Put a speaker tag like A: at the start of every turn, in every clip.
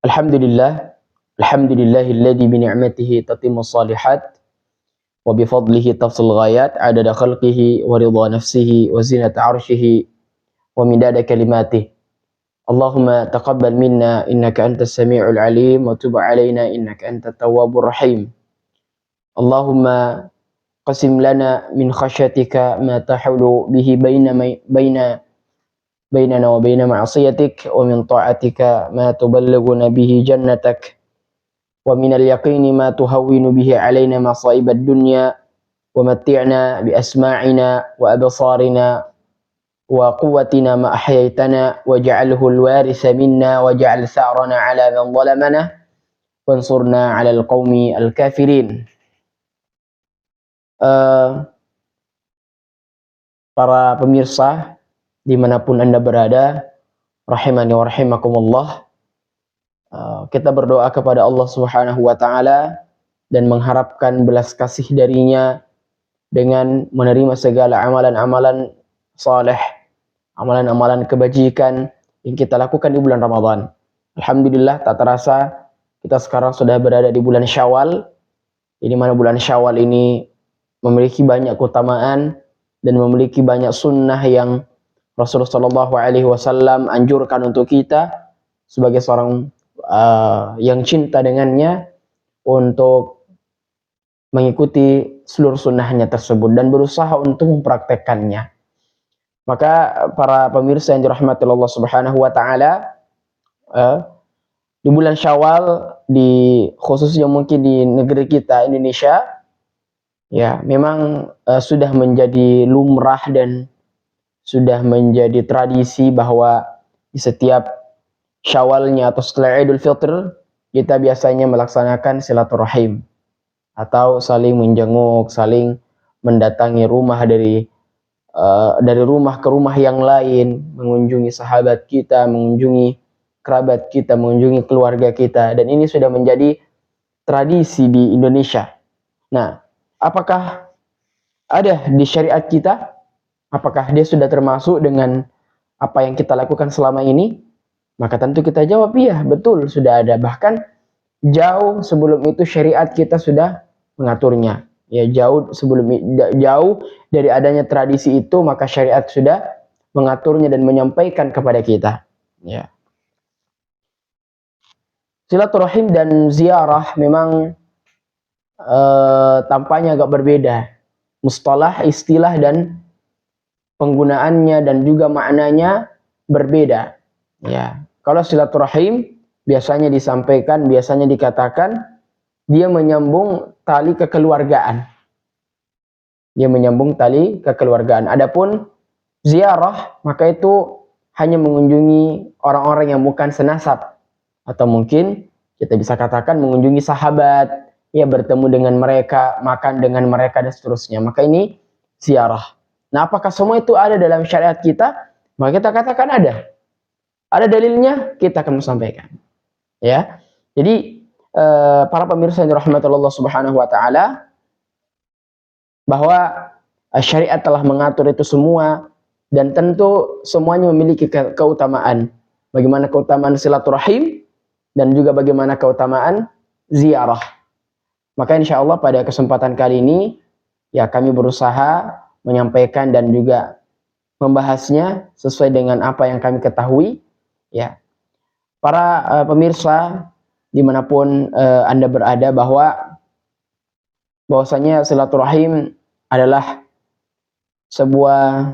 A: Alhamdulillah, alhamdulillahilladzi bi ni'matihi tatimmu shalihat wa bi fadlihi tafsul ghayat adada khalqihi wa ridha nafsihi wa zinata 'arsyihi wa midada kalimatihi. Allahumma taqabbal minna innaka antas sami'ul 'alim wa tub 'alaina innaka antat tawwabur rahim. Allahumma qasim lana min khasyatika ma tahulu bihi bainana wa baina ma'siyatik wa min ta'atika ma tuballighuna bihi jannatak wa minal yaqini ma tuhawwinu bihi alaina masaibad dunya wa matti'na bi asma'ina wa absarina wa quwwatina ma ahyaitana waj'alhu al-waritha minna waj'al tha'rana 'ala man zalamana wansurna 'ala al-qaumi al-kafirin. Para pemirsa dimanapun Anda berada, rahimani wa rahimakumullah, kita berdoa kepada Allah Subhanahu wa taala dan mengharapkan belas kasih darinya dengan menerima segala amalan-amalan saleh, amalan-amalan kebajikan yang kita lakukan di bulan Ramadan. Alhamdulillah, tak terasa kita sekarang sudah berada di bulan Syawal, di mana bulan Syawal ini memiliki banyak keutamaan dan memiliki banyak sunnah yang Rasulullah SAW anjurkan untuk kita sebagai seorang yang cinta dengannya untuk mengikuti seluruh sunnahnya tersebut dan berusaha untuk mempraktekkannya. Maka para pemirsa yang dirahmati Allah Subhanahu wa taala, di bulan Syawal, khususnya mungkin di negeri kita Indonesia, ya memang sudah menjadi lumrah dan sudah menjadi tradisi bahwa di setiap Syawalnya atau setelah Idul Fitr kita biasanya melaksanakan silaturahim atau saling menjenguk, saling mendatangi rumah dari rumah ke rumah yang lain, mengunjungi sahabat kita, mengunjungi kerabat kita, mengunjungi keluarga kita, dan ini sudah menjadi tradisi di Indonesia. Nah, apakah ada di syariat kita? Apakah dia sudah termasuk dengan apa yang kita lakukan selama ini? Maka tentu kita jawab iya, betul, sudah ada. Bahkan jauh sebelum itu syariat kita sudah mengaturnya. Ya, jauh dari adanya tradisi itu, maka syariat sudah mengaturnya dan menyampaikan kepada kita. Ya. Silaturahim dan ziarah memang tampaknya agak berbeda. Mustalah, istilah dan penggunaannya dan juga maknanya berbeda. Ya, kalau silaturahim biasanya disampaikan, biasanya dikatakan dia menyambung tali kekeluargaan. Dia menyambung tali kekeluargaan. Adapun ziarah, maka itu hanya mengunjungi orang-orang yang bukan senasab, atau mungkin kita bisa katakan mengunjungi sahabat, ya bertemu dengan mereka, makan dengan mereka dan seterusnya. Maka ini ziarah. Nah, apakah semua itu ada dalam syariat kita? Maka kita katakan ada. Ada dalilnya, kita akan sampaikan. Ya. Jadi para pemirsa yang dirahmati Allah Subhanahu wa taala, bahwa syariat telah mengatur itu semua dan tentu semuanya memiliki keutamaan. Bagaimana keutamaan silaturahim dan juga bagaimana keutamaan ziarah. Maka insyaallah pada kesempatan kali ini ya kami berusaha menyampaikan dan juga membahasnya sesuai dengan apa yang kami ketahui. Ya, para pemirsa dimanapun Anda berada, bahwasanya silaturahim adalah sebuah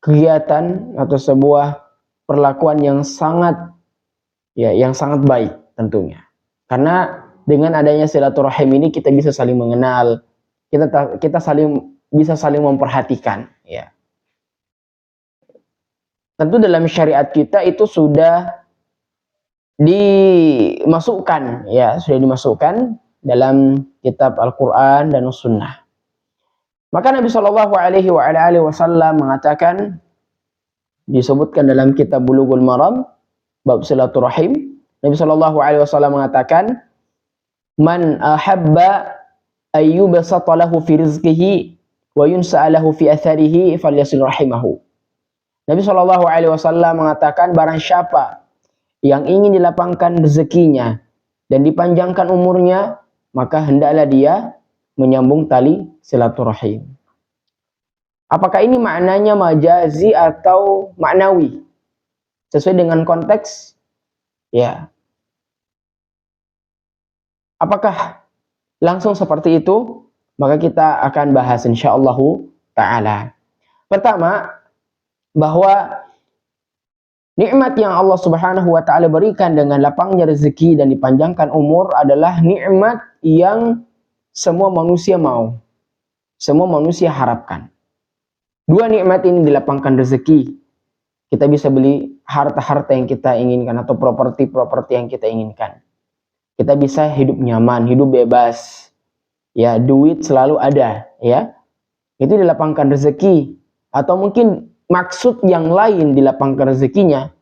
A: kegiatan atau sebuah perlakuan yang sangat baik tentunya. Karena dengan adanya silaturahim ini kita bisa saling mengenal, kita bisa saling memperhatikan. Ya. Tentu dalam syariat kita itu sudah dimasukkan dalam kitab Al-Quran dan Sunnah. Maka Nabi Shallallahu Alaihi Wasallam mengatakan, disebutkan dalam kitab Bulughul Maram bab silaturahim, Nabi Shallallahu Alaihi Wasallam mengatakan, man ahabba ayyubsata lahu fi rizqihi wa yunsa'a lahu fi atharihi falyasil rahimahu. Nabi Shallallahu Alaihi Wasallam mengatakan, barang siapa yang ingin dilapangkan rezekinya dan dipanjangkan umurnya, maka hendaklah dia menyambung tali silaturahim. Apakah ini maknanya majazi atau maknawi? Sesuai dengan konteks, ya. Apakah langsung seperti itu? Maka kita akan bahas insyaallah ta'ala. Pertama, bahwa nikmat yang Allah Subhanahu wa taala berikan dengan lapangnya rezeki dan dipanjangkan umur adalah nikmat yang semua manusia mau. Semua manusia harapkan. Dua nikmat ini, dilapangkan rezeki. Kita bisa beli harta-harta yang kita inginkan atau properti-properti yang kita inginkan. Kita bisa hidup nyaman, hidup bebas. Ya, duit selalu ada, ya. Itu dilapangkan rezeki. Atau mungkin maksud yang lain dilapangkan rezekinya,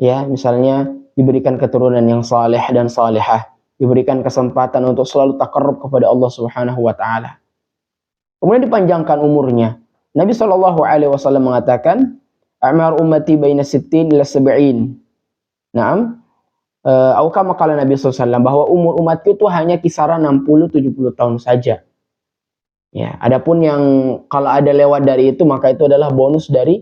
A: ya, misalnya diberikan keturunan yang saleh dan salihah, diberikan kesempatan untuk selalu takarrub kepada Allah Subhanahu wa taala. Kemudian dipanjangkan umurnya. Nabi Shallallahu Alaihi Wasallam mengatakan, "A'mar ummati baina 60 ila 70." Naam, atau kama qala Nabi SAW, bahwa umur umatku itu hanya kisaran 60-70 tahun saja. Ya, adapun yang kalau ada lewat dari itu, maka itu adalah bonus dari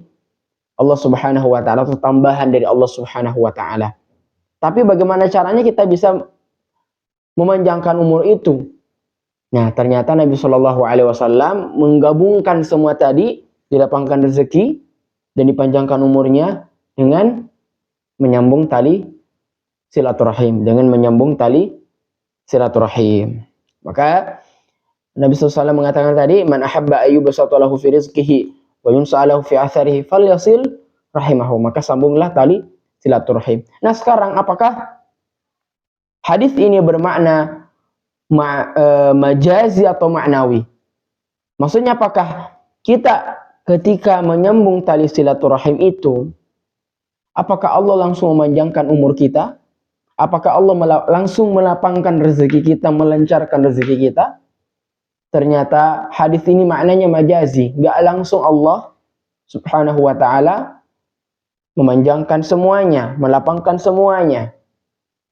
A: Allah Subhanahu wa taala atau tambahan dari Allah Subhanahu wa taala. Tapi bagaimana caranya kita bisa memanjangkan umur itu? Nah, ternyata Nabi Shallallahu Alaihi Wasallam menggabungkan semua tadi, dilapangkan rezeki dan dipanjangkan umurnya dengan menyambung tali silaturahim, dengan menyambung tali silaturahim. Maka Nabi SAW mengatakan tadi, man ahabba ayyubasata lahu fi rizqihi wa yunsa'alahu fi atharihi falyasil rahimahu. Maka sambunglah tali silaturahim. Nah, sekarang apakah hadis ini bermakna majazi atau maknawi? Maksudnya apakah kita ketika menyambung tali silaturahim itu, apakah Allah langsung memanjangkan umur kita? Apakah Allah langsung melapangkan rezeki kita, melancarkan rezeki kita? Ternyata hadis ini maknanya majazi. Gak langsung Allah Subhanahu wa ta'ala memanjangkan semuanya, melapangkan semuanya.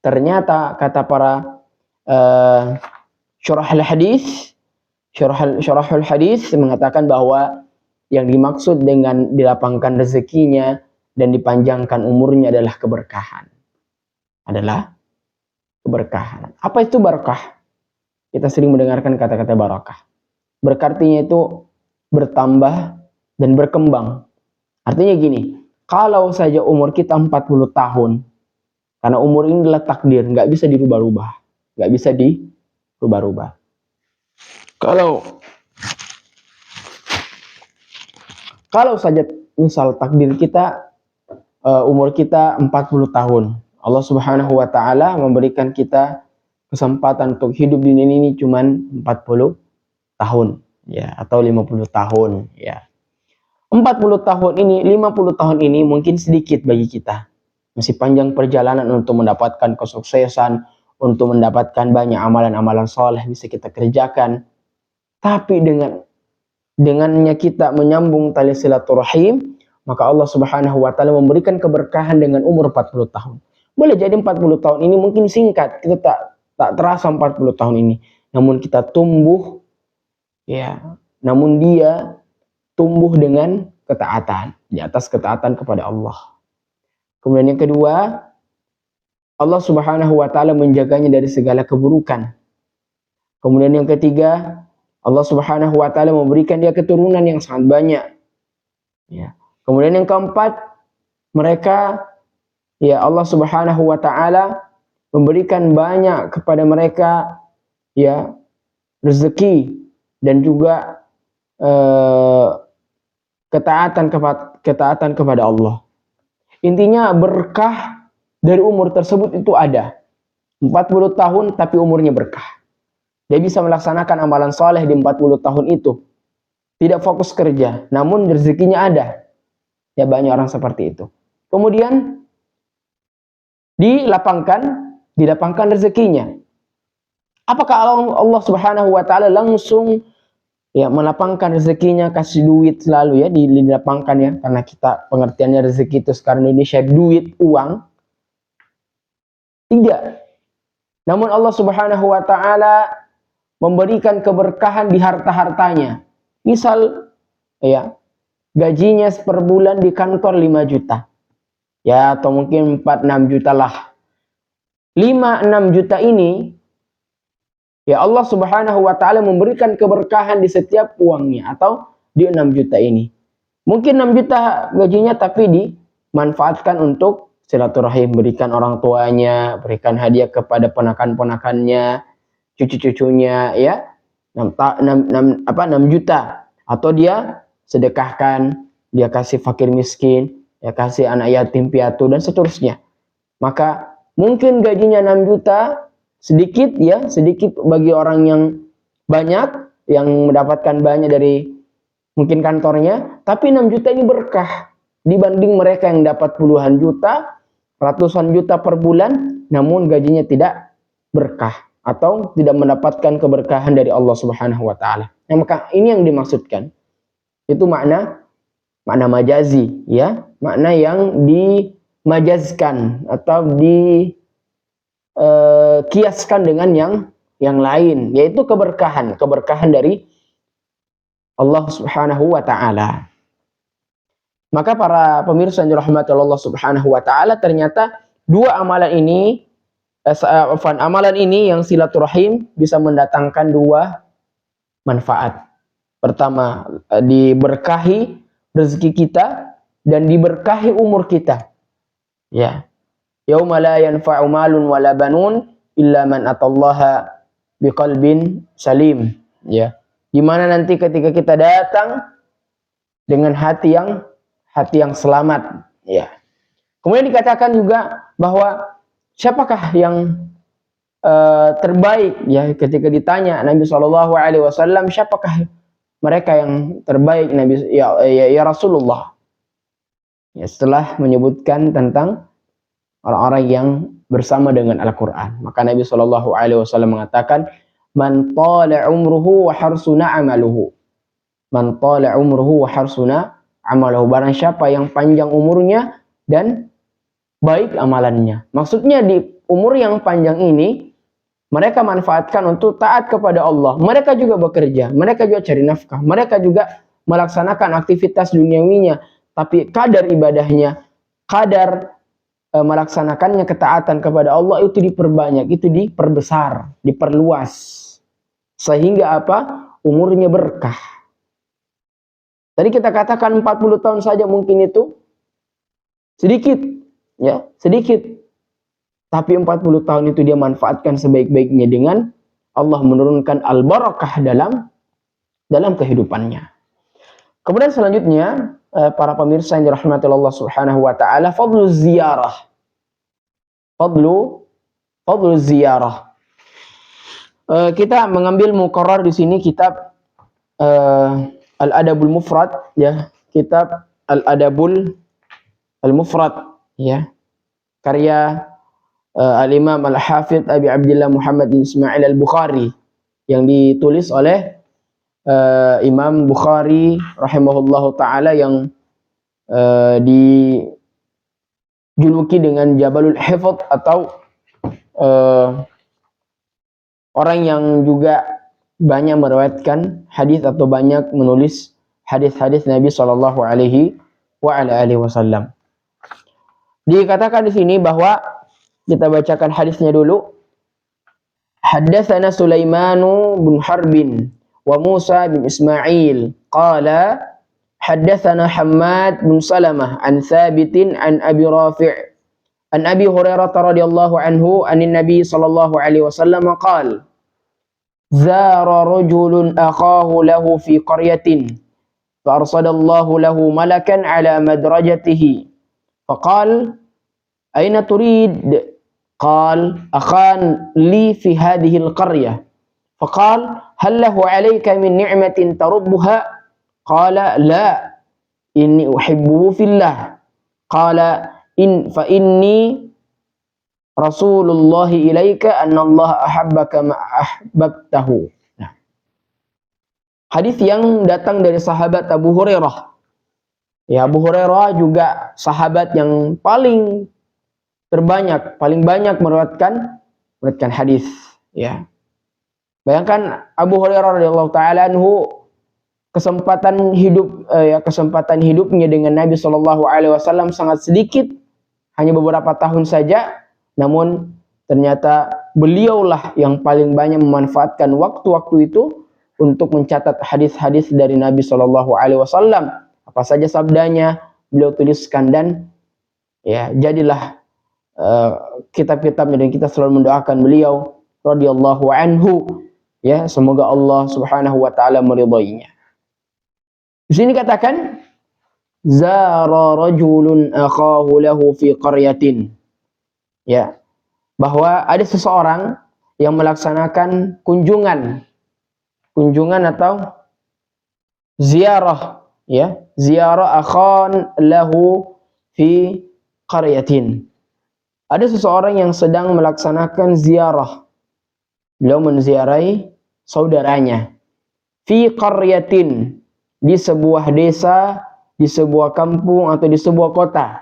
A: Ternyata kata para syurahul hadis mengatakan bahwa yang dimaksud dengan dilapangkan rezekinya dan dipanjangkan umurnya adalah keberkahan. Apa itu barakah? Kita sering mendengarkan kata-kata barakah. Berartinya itu bertambah dan berkembang. Artinya gini, kalau saja umur kita 40 tahun, karena umur ini adalah takdir, nggak bisa dirubah-rubah. Nggak bisa dirubah-rubah. Kalau saja misal takdir kita, umur kita 40 tahun, Allah Subhanahu wa ta'ala memberikan kita kesempatan untuk hidup di dunia ini cuman 40 tahun, ya, atau 50 tahun, ya. 40 tahun ini, 50 tahun ini mungkin sedikit bagi kita. Masih panjang perjalanan untuk mendapatkan kesuksesan, untuk mendapatkan banyak amalan-amalan soleh bisa kita kerjakan. Tapi dengannya kita menyambung tali silaturahim, maka Allah Subhanahu wa ta'ala memberikan keberkahan dengan umur 40 tahun. Boleh jadi 40 tahun ini mungkin singkat, kita tak terasa 40 tahun ini, namun kita tumbuh, ya, namun dia tumbuh dengan ketaatan, di atas ketaatan kepada Allah. Kemudian yang kedua, Allah Subhanahu wa ta'ala menjaganya dari segala keburukan. Kemudian yang ketiga, Allah Subhanahu wa ta'ala memberikan dia keturunan yang sangat banyak, ya. Kemudian yang keempat, mereka, ya, Allah Subhanahu wa ta'ala memberikan banyak kepada mereka, ya, rezeki dan juga ketaatan kepada Allah. Intinya berkah dari umur tersebut itu ada. 40 tahun tapi umurnya berkah. Dia bisa melaksanakan amalan soleh di 40 tahun itu. Tidak fokus kerja, namun rezekinya ada. Ya, banyak orang seperti itu. Kemudian dilapangkan rezekinya. Apakah Allah Subhanahu wa ta'ala langsung ya melapangkan rezekinya, kasih duit selalu ya, dilapangkan ya, karena kita pengertiannya rezeki itu sekarang Indonesia duit, uang. Tidak. Namun Allah Subhanahu wa taala memberikan keberkahan di harta-hartanya. Misal ya, gajinya per bulan di kantor 5 juta. Ya, atau mungkin 4-6 juta lah. 5-6 juta ini ya Allah Subhanahu wa taala memberikan keberkahan di setiap uangnya atau di 6 juta ini. Mungkin 6 juta gajinya tapi dimanfaatkan untuk silaturahim, berikan orang tuanya, berikan hadiah kepada ponakan-ponakannya, cucu-cucunya ya. 6 juta atau dia sedekahkan, dia kasih fakir miskin, ya kasih anak yatim piatu dan seterusnya. Maka mungkin gajinya 6 juta sedikit ya, sedikit bagi orang yang banyak, yang mendapatkan banyak dari mungkin kantornya, tapi 6 juta ini berkah dibanding mereka yang dapat puluhan juta, ratusan juta per bulan, namun gajinya tidak berkah atau tidak mendapatkan keberkahan dari Allah Subhanahu wa taala. Nah, maka ini yang dimaksudkan. Itu makna majazi ya, makna yang dimajazkan atau kiaskan dengan yang lain, yaitu keberkahan dari Allah Subhanahu wa taala. Maka para pemirsa yang dirahmati Allah Subhanahu wa taala, ternyata dua amalan ini amalan ini yang silaturahim bisa mendatangkan dua manfaat. Pertama, diberkahi rezeki kita dan diberkahi umur kita. Ya. Yauma la yanfa'u malun wala banun illa man atallaha biqalbin salim. Ya. Di mana nanti ketika kita datang dengan hati yang selamat. Ya. Kemudian dikatakan juga bahwa siapakah yang terbaik ya, ketika ditanya Nabi SAW, siapakah mereka yang terbaik Nabi ya Rasulullah. Ya, setelah menyebutkan tentang orang-orang yang bersama dengan Al-Qur'an, maka Nabi SAW mengatakan, man tala umruhu wa harsuna amaluhu. Man tala umruhu wa harsuna amaluhu. Barang siapa yang panjang umurnya dan baik amalannya. Maksudnya di umur yang panjang ini mereka manfaatkan untuk taat kepada Allah. Mereka juga bekerja, mereka juga cari nafkah, mereka juga melaksanakan aktivitas duniawinya, tapi kadar ibadahnya, kadar melaksanakannya ketaatan kepada Allah itu diperbanyak, itu diperbesar, diperluas. Sehingga apa? Umurnya berkah. Tadi kita katakan 40 tahun saja mungkin itu sedikit, ya, sedikit. Tapi 40 tahun itu dia manfaatkan sebaik-baiknya dengan Allah menurunkan al-barakah dalam kehidupannya. Kemudian selanjutnya, para pemirsa yang dirahmati Allah Subhanahu wa taala, fadlu ziyarah. Fadlu ziyarah. Kita mengambil muqarrar di sini kitab Al-Adabul Mufrad ya, kitab Al-Adabul Al-Mufrad ya. Karya Al-Imam Al-Hafidh Abi Abdullah Muhammad bin Ismail Al-Bukhari yang ditulis oleh Imam Bukhari rahimahullahu taala, yang dijuluki dengan Jabalul Hifdz atau orang yang juga banyak meriwayatkan hadis atau banyak menulis hadis-hadis Nabi sallallahu alaihi wasallam. Dikatakan di sini bahwa kita bacakan hadisnya dulu. Haddatsana Sulaimanu bin Harbin wa Musa bin Ismail qala haddatsana Hammad bin Salamah an Thabitin an Abi Rafi' an Abi Hurairah radhiyallahu anhu anin Nabi sallallahu alaihi wasallam qala zara rajulun akhahu lahu fi qaryatin fa arsadallahu lahu malakan ala madrajatihi faqala aina turid قال أخان لي في هذه القرية فقال هل له عليك من نعمة تربها قال لا إني أحبه في الله قال فإني رسول الله إليك أن الله أحبك ما أحببته. hadis yang datang dari sahabat Abu Hurairah. Ya, Abu Hurairah juga sahabat yang paling banyak meriwayatkan hadis, ya. Bayangkan Abu Hurairah radhiyallahu taala anhu kesempatan hidupnya dengan Nabi Shallallahu alaihi wasallam sangat sedikit, hanya beberapa tahun saja, namun ternyata beliaulah yang paling banyak memanfaatkan waktu-waktu itu untuk mencatat hadis-hadis dari Nabi Shallallahu alaihi wasallam. Apa saja sabdanya beliau tuliskan, dan ya jadilah kitab-kitabnya, dan kita selalu mendoakan beliau radhiyallahu anhu, ya, semoga Allah Subhanahu wa taala meridainya. Di sini katakan zara rajulun akhahu lahu fi qaryatin, ya, bahwa ada seseorang yang melaksanakan kunjungan atau ziarah, ya, ziarah akhan lahu fi qaryatin. Ada seseorang yang sedang melaksanakan ziarah. Beliau menziarahi saudaranya. Fi qaryatin, di sebuah desa, di sebuah kampung atau di sebuah kota.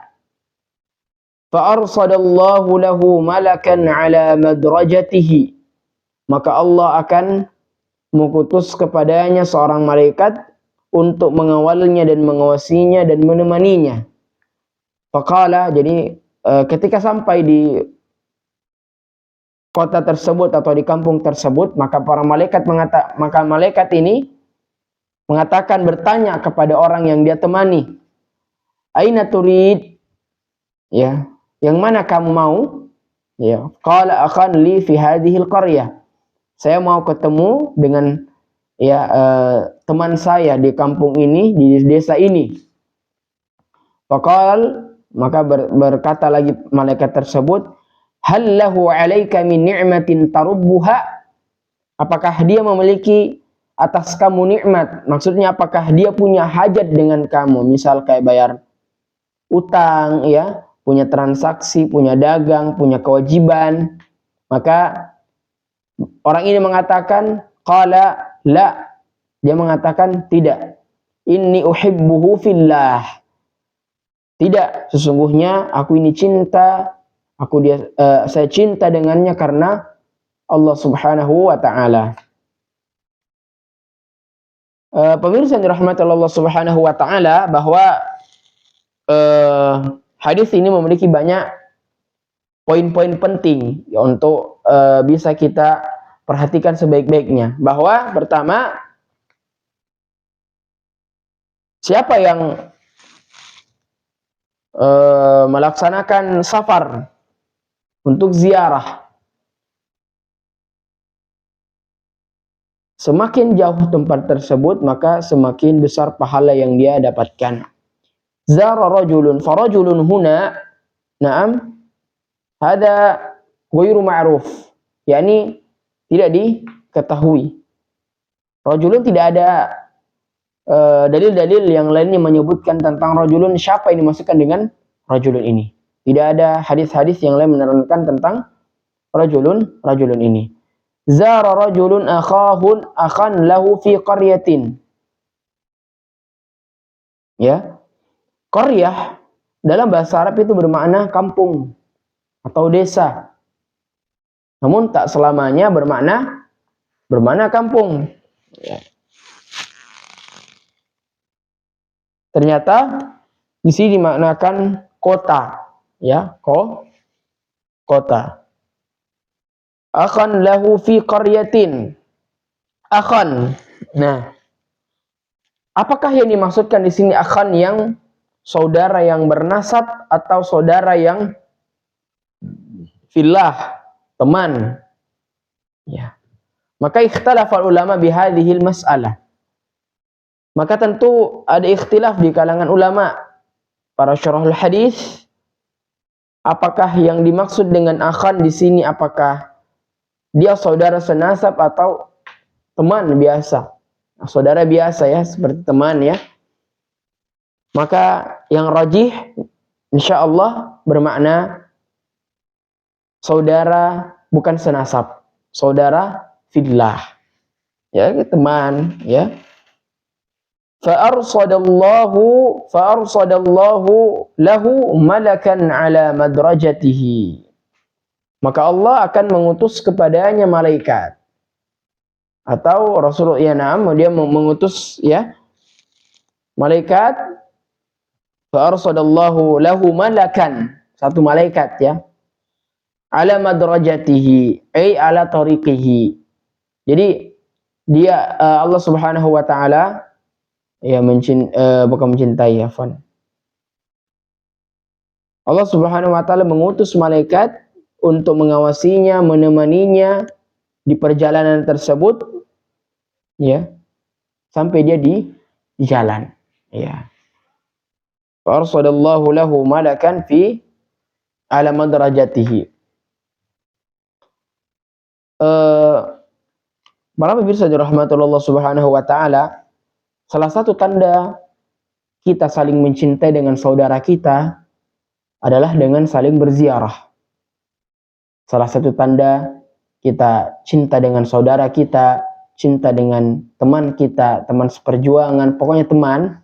A: Fa arsadallahu lahu malakan ala madrajatihi. Maka Allah akan mengutus kepadanya seorang malaikat untuk mengawalnya dan mengawasinya dan menemaninya. Faqala, jadi ketika sampai di kota tersebut atau di kampung tersebut, maka malaikat ini mengatakan, bertanya kepada orang yang dia temani, aina turid, ya, yang mana kamu mau? Ya, qala akhan li fi hadhihi al-qaryah, saya mau ketemu dengan teman saya di kampung ini, di desa ini. Faqal, maka berkata lagi malaikat tersebut, hal lahu 'alaika min ni'matin tarubbuha, apakah dia memiliki atas kamu nikmat? Maksudnya apakah dia punya hajat dengan kamu, misal kayak bayar utang, ya, punya transaksi, punya dagang, punya kewajiban. Maka orang ini mengatakan qala la, dia mengatakan tidak, inni uhibbuhu fillah, tidak, sesungguhnya aku ini cinta, saya cinta dengannya karena Allah Subhanahu wa taala. Pemirsa yang dirahmati Allah Subhanahu wa taala, bahwa hadis ini memiliki banyak poin-poin penting, ya, untuk bisa kita perhatikan sebaik-baiknya. Bahwa pertama, siapa yang melaksanakan safar untuk ziarah, semakin jauh tempat tersebut, maka semakin besar pahala yang dia dapatkan. Zara rajulun, farajulun huna, na'am, hada ghairu ma'ruf, yakni tidak diketahui. Rajulun, tidak ada dalil-dalil yang lainnya menyebutkan tentang rajulun, siapa yang dimaksudkan dengan rajulun ini. Tidak ada hadis-hadis yang lain menerangkan tentang rajulun ini. Zara rajulun akhan lahu fi qaryatin. Ya. Qaryah dalam bahasa Arab itu bermakna kampung atau desa. Namun tak selamanya bermakna kampung. Ya. Ternyata di sini dimaknakan kota, ya, kota. Akhan lahu fi qaryatin. Akhan. Nah, apakah yang dimaksudkan di sini akhan yang saudara yang bernasab atau saudara yang fillah, teman? Ya. Maka ikhtalafa ulama bihadhil mas'alah. Maka tentu ada ikhtilaf di kalangan ulama, para syarahul hadis, apakah yang dimaksud dengan akhan di sini, apakah dia saudara senasab atau teman biasa? Saudara biasa, ya, seperti teman, ya. Maka yang rajih insyaallah bermakna saudara bukan senasab, saudara fillah, ya, teman, ya. fa'arsadallahu lahu malakan ala madrajatihi. Maka Allah akan mengutus kepadanya malaikat. Atau Rasulullah ya na'am, dia mengutus ya malaikat, fa'arsadallahu lahu malakan, satu malaikat ya, ala madrajatihi ay ala tariqihi. Jadi dia Allah Subhanahu wa taala ya bukan mencintai ya, Allah Subhanahu wa taala mengutus malaikat untuk mengawasinya, menemaninya di perjalanan tersebut ya, sampai dia di jalan ya. Farsadallahu lahu malakan fi ala madrajatihi. Para pemirsa dirahmatullah Subhanahu wa taala, salah satu tanda kita saling mencintai dengan saudara kita adalah dengan saling berziarah. Salah satu tanda kita cinta dengan saudara kita, cinta dengan teman kita, teman seperjuangan, pokoknya teman,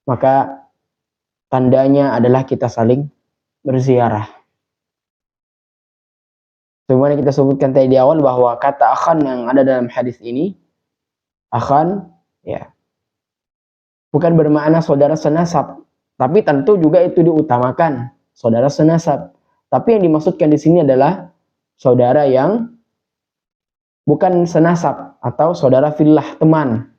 A: maka tandanya adalah kita saling berziarah. Sebagaimana kita sebutkan tadi di awal bahwa kata akhan yang ada dalam hadis ini, akhan ya, bukan bermakna saudara senasab, tapi tentu juga itu diutamakan, saudara senasab. Tapi yang dimaksudkan di sini adalah saudara yang bukan senasab atau saudara fillah, teman.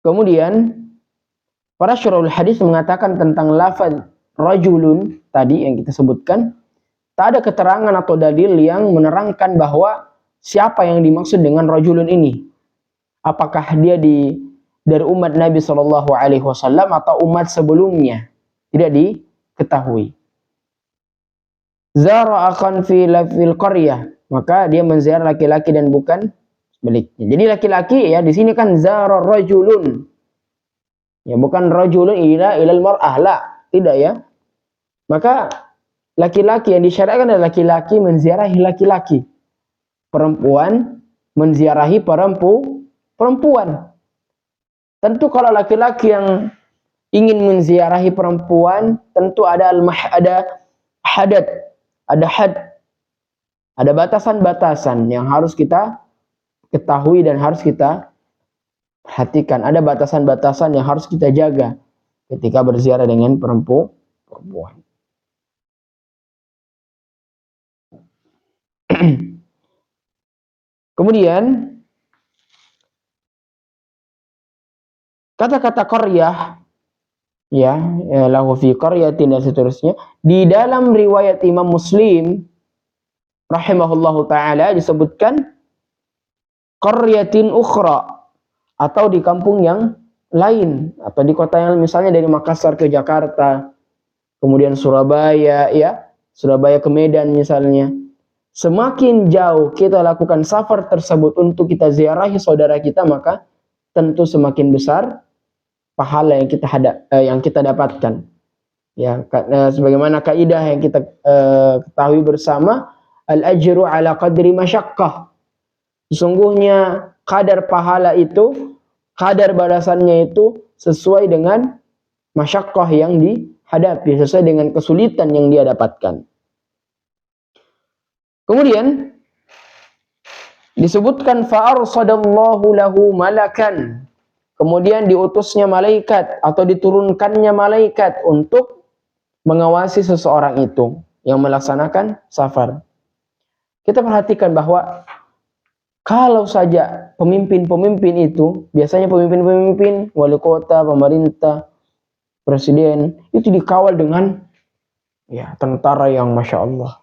A: Kemudian para syurahul hadis mengatakan tentang lafaz rajulun tadi yang kita sebutkan, tak ada keterangan atau dalil yang menerangkan bahwa siapa yang dimaksud dengan rajulun ini. Apakah dia dari umat Nabi SAW atau umat sebelumnya? Tidak diketahui. Zara akan fil qaryah, maka dia menziarah laki-laki dan bukan sebaliknya. Jadi laki-laki ya di sini kan zara rajulun. Ya bukan rajulun ilal mar'ah, la, tidak ya. Maka laki-laki yang disyariatkan adalah laki-laki menziarahi laki-laki. Perempuan menziarahi perempuan. Tentu kalau laki-laki yang ingin menziarahi perempuan, tentu ada had, ada batasan-batasan yang harus kita ketahui dan harus kita perhatikan. Ada batasan-batasan yang harus kita jaga ketika berziarah dengan perempuan. Kemudian kata-kata qaryah ya, lahu fi qaryatin dan seterusnya, di dalam riwayat Imam Muslim rahimahullahu taala disebutkan qaryatin ukhra, atau di kampung yang lain, atau di kota yang misalnya dari Makassar ke Jakarta, kemudian Surabaya ya, Surabaya ke Medan misalnya. Semakin jauh kita lakukan safar tersebut untuk kita ziarahi saudara kita, maka tentu semakin besar pahala yang kita dapatkan. Ya, sebagaimana kaidah yang kita ketahui bersama, al-ajru ala qadri masyaqqah. Sesungguhnya kadar pahala itu, kadar balasannya itu sesuai dengan masyaqqah yang dihadapi, sesuai dengan kesulitan yang dia dapatkan. Kemudian disebutkan fa'arsadallahu lahu malakan. Kemudian diutusnya malaikat atau diturunkannya malaikat untuk mengawasi seseorang itu yang melaksanakan safar. Kita perhatikan bahwa kalau saja pemimpin-pemimpin itu, biasanya pemimpin-pemimpin, wali kota, pemerintah, presiden, itu dikawal dengan ya tentara yang Masya Allah.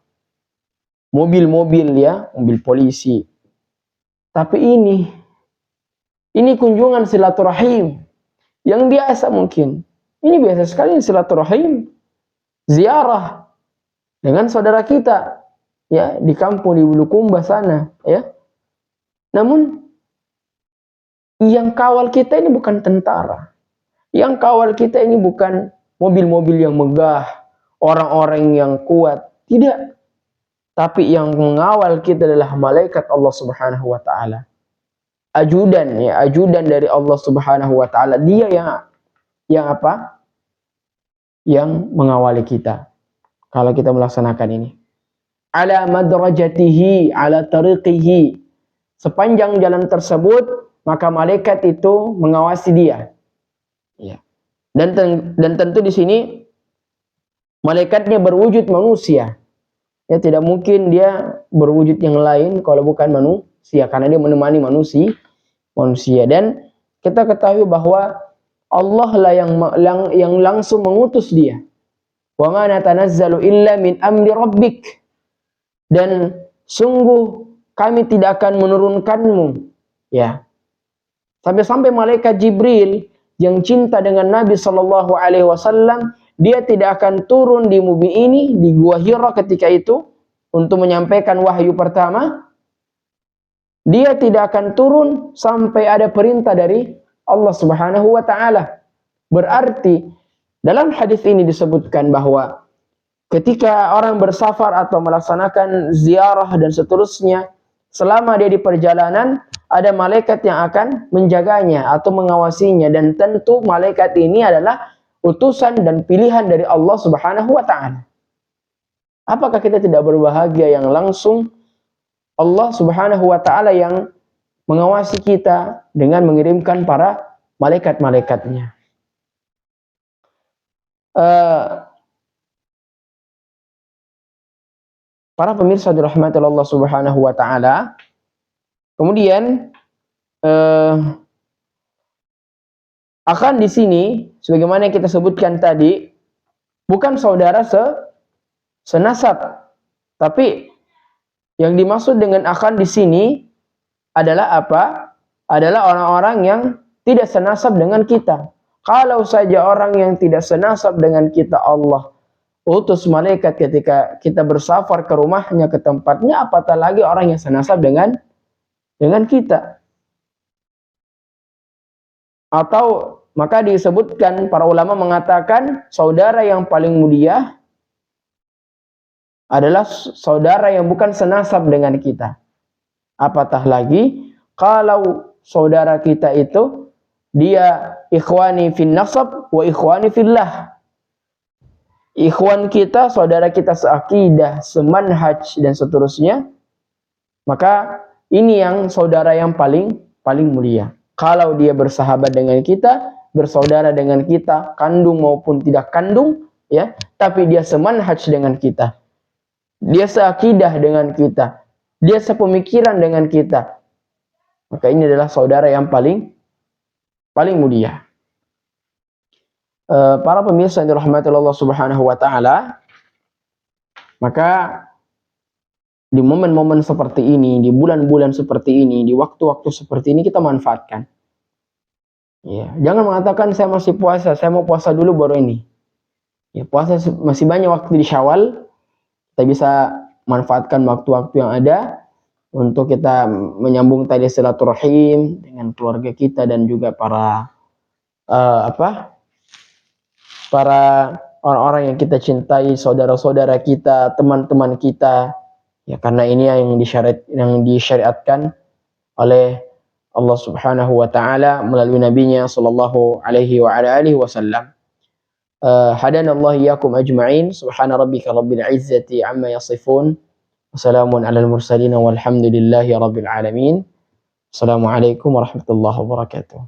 A: Mobil-mobil ya, mobil polisi. Tapi ini kunjungan silaturahim yang biasa mungkin. Ini biasa sekali silaturahim, ziarah dengan saudara kita ya di kampung di Bulukumba sana ya. Namun yang kawal kita ini bukan tentara. Yang kawal kita ini bukan mobil-mobil yang megah, orang-orang yang kuat. Tidak. tapi yang mengawal kita adalah malaikat Allah Subhanahu wa taala. Ajudan ya, ajudan dari Allah Subhanahu wa taala. Dia yang apa? Yang mengawali kita kalau kita melaksanakan ini. Ala madrajatihi, ala tariqihi. Sepanjang jalan tersebut, maka malaikat itu mengawasi dia. Ya. Dan tentu di sini malaikatnya berwujud manusia. Ya, tidak mungkin dia berwujud yang lain kalau bukan manusia, karena dia menemani manusia. Dan kita ketahui bahwa Allah lah yang langsung mengutus dia. Wa ma natanazzalu illa min amri rabbik. Dan sungguh kami tidak akan menurunkanmu, ya. Sampai-sampai malaikat Jibril yang cinta dengan Nabi sallallahu alaihi wasallam, dia tidak akan turun di bumi ini, di Gua Hira ketika itu, untuk menyampaikan wahyu pertama. Dia tidak akan turun sampai ada perintah dari Allah Subhanahu wa ta'ala. Berarti, dalam hadis ini disebutkan bahwa ketika orang bersafar atau melaksanakan ziarah dan seterusnya, selama dia di perjalanan, ada malaikat yang akan menjaganya atau mengawasinya. Dan tentu malaikat ini adalah utusan dan pilihan dari Allah Subhanahu wa ta'ala. Apakah kita tidak berbahagia yang langsung Allah Subhanahu wa ta'ala yang mengawasi kita dengan mengirimkan para malaikat-malaikatnya? Para pemirsa dirahmati Allah Subhanahu wa ta'ala, kemudian akan di sini sebagaimana yang kita sebutkan tadi, bukan saudara senasab, tapi yang dimaksud dengan akan di sini adalah apa? Adalah orang-orang yang tidak senasab dengan kita. Kalau saja orang yang tidak senasab dengan kita Allah utus malaikat ketika kita bersafar ke rumahnya, ke tempatnya, apatah lagi orang yang senasab dengan kita. Atau maka disebutkan, para ulama mengatakan saudara yang paling mulia adalah saudara yang bukan senasab dengan kita. Apatah lagi kalau saudara kita itu dia ikhwani fin nasab wa ikhwani fillah. Ikhwan kita, saudara kita seakidah, semanhaj dan seterusnya, maka ini yang saudara yang paling mulia. Kalau dia bersahabat dengan kita, bersaudara dengan kita, kandung maupun tidak kandung, ya, tapi dia semanhaj dengan kita. Dia seakidah dengan kita, dia sepemikiran dengan kita, maka ini adalah saudara yang paling mulia. Para pemirsa yang dirahmati Allah Subhanahu wa ta'ala, maka di momen-momen seperti ini, di bulan-bulan seperti ini, di waktu-waktu seperti ini kita manfaatkan. Ya, jangan mengatakan saya masih puasa, saya mau puasa dulu baru ini. Ya, puasa masih banyak waktu di Syawal. Kita bisa manfaatkan waktu-waktu yang ada untuk kita menyambung tali silaturahim dengan keluarga kita dan juga para orang-orang yang kita cintai, saudara-saudara kita, teman-teman kita. Ya, karena ini yang disyariatkan oleh Allah Subhanahu wa ta'ala melalui nabinya sallallahu alaihi wa ala alihi wasallam. Hadanallahu iyyakum ajma'in. Subhana rabbika rabbil izzati amma yasifun. Wassalamun alal mursalin walhamdulillahi rabbil alamin. Assalamualaikum warahmatullahi wabarakatuh.